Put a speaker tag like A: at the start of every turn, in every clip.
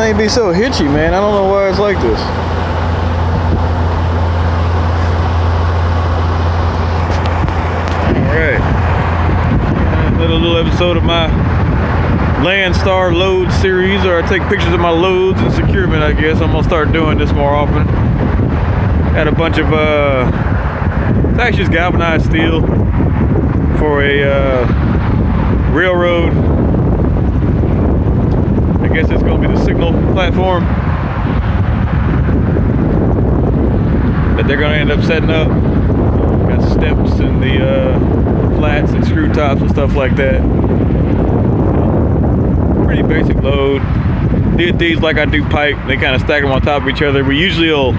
A: thing be so hitchy, man. I don't know why it's like this. Alright. Another little episode of my Landstar load series, or I take pictures of my loads and secure them, I guess. I'm gonna start doing this more often. Had a bunch of it's actually just galvanized steel for a railroad. I guess it's gonna be the signal platform that they're gonna end up setting up. Got steps and the flats and screw tops and stuff like that. Pretty basic load. Did these like I do pipe. They kind of stack them on top of each other. We usually will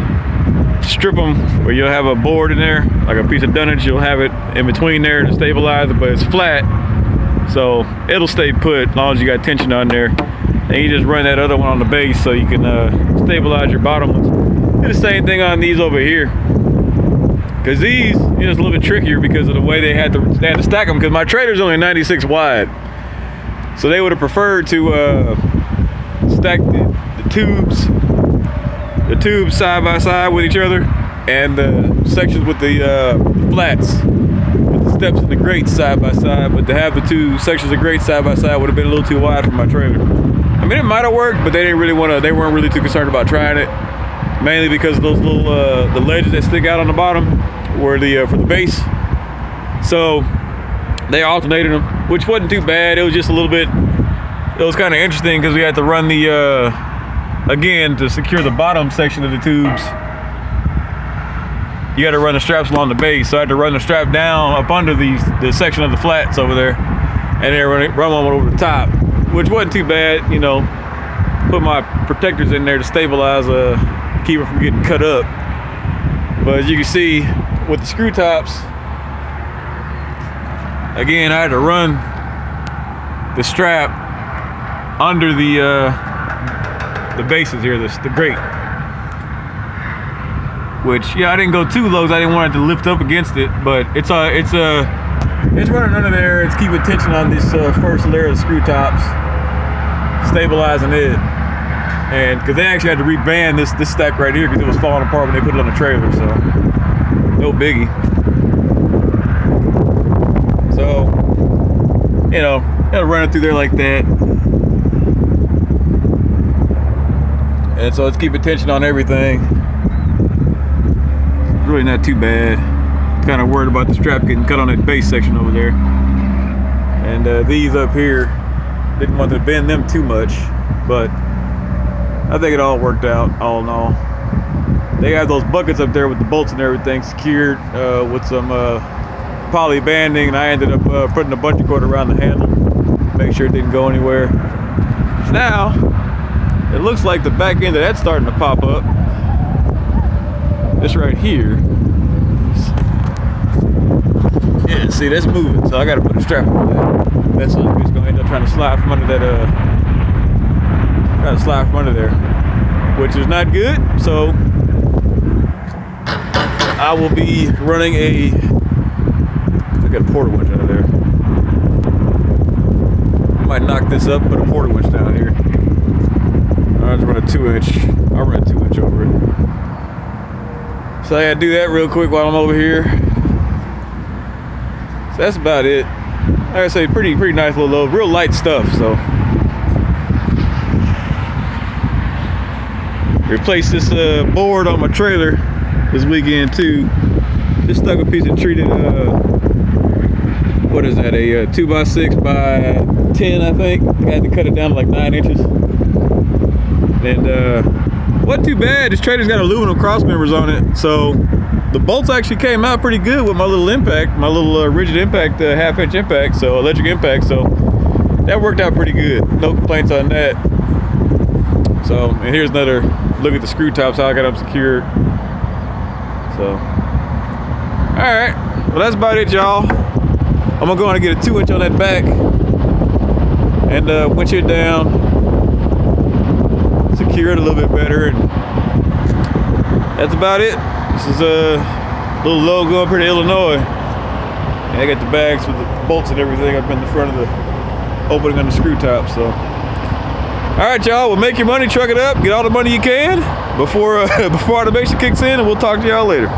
A: strip them where you'll have a board in there, like a piece of dunnage. You'll have it in between there to stabilize it, but it's flat, so it'll stay put as long as you got tension on there. And you just run that other one on the base so you can stabilize your bottom ones. Do the same thing on these over here, because these, you know, it's a little bit trickier because of the way they had to stack them, because my trailer's only 96 wide. So they would have preferred to stack the tubes side by side with each other, and the sections with the flats, with the steps and the grates side by side. But to have the two sections of grates side by side would have been a little too wide for my trailer. I mean, it might have worked, but they didn't really want to. They weren't really too concerned about trying it, mainly because of those little the ledges that stick out on the bottom were the for the base. So they alternated them, which wasn't too bad. It was just a little bit. It was kind of interesting because we had to run the again, to secure the bottom section of the tubes. You got to run the straps along the base, so I had to run the strap down up under the section of the flats over there, and then run one over the top, which wasn't too bad. You know, put my protectors in there to stabilize, keep it from getting cut up. But as you can see, with the screw tops, again, I had to run the strap under the bases here, the grate. Which, yeah, I didn't go too low. I didn't want it to lift up against it, but it's running under there. It's keeping tension on this first layer of screw tops, stabilizing it. And because they actually had to reband this stack right here because it was falling apart when they put it on the trailer, so no biggie. So, you know, gotta run it through there like that. And so it's keeping tension on everything. It's really not too bad. Kind of worried about the strap getting cut on that base section over there. And these up here, didn't want to bend them too much, but I think it all worked out, all in all. They have those buckets up there with the bolts and everything secured with some poly banding, and I ended up putting a bunch of cord around the handle, make sure it didn't go anywhere. Now, it looks like the back end of that's starting to pop up. This right here. Yeah, see, that's moving, so I gotta put a strap on that. That's just gonna end up trying to slide from under that, there, which is not good. So I will be running I got a porter winch under there. I might knock this up, put a porter winch down here. I'll just run a 2-inch. I'll run a 2-inch over it. So I gotta do that real quick while I'm over here. So that's about it. Like I say, pretty nice little load, real light stuff. So replaced this board on my trailer this weekend too. Just stuck a piece of treated what is that? A 2x6 by 10, I think. I had to cut it down to like 9 inches. And wasn't too bad. This trailer's got aluminum cross members on it, so the bolts actually came out pretty good with my little impact, my little rigid impact, 1/2-inch impact, so electric impact. So that worked out pretty good. No complaints on that. So, and here's another look at the screw tops, how I got them secured. So, all right. Well, that's about it, y'all. I'm gonna go on and get a 2-inch on that back and winch it down, secure it a little bit better, and that's about it. This is a little logo up here to Illinois. And I got the bags with the bolts and everything up in the front of the opening on the screw top. So All right, y'all. Well, make your money, truck it up, get all the money you can before automation kicks in, and we'll talk to y'all later.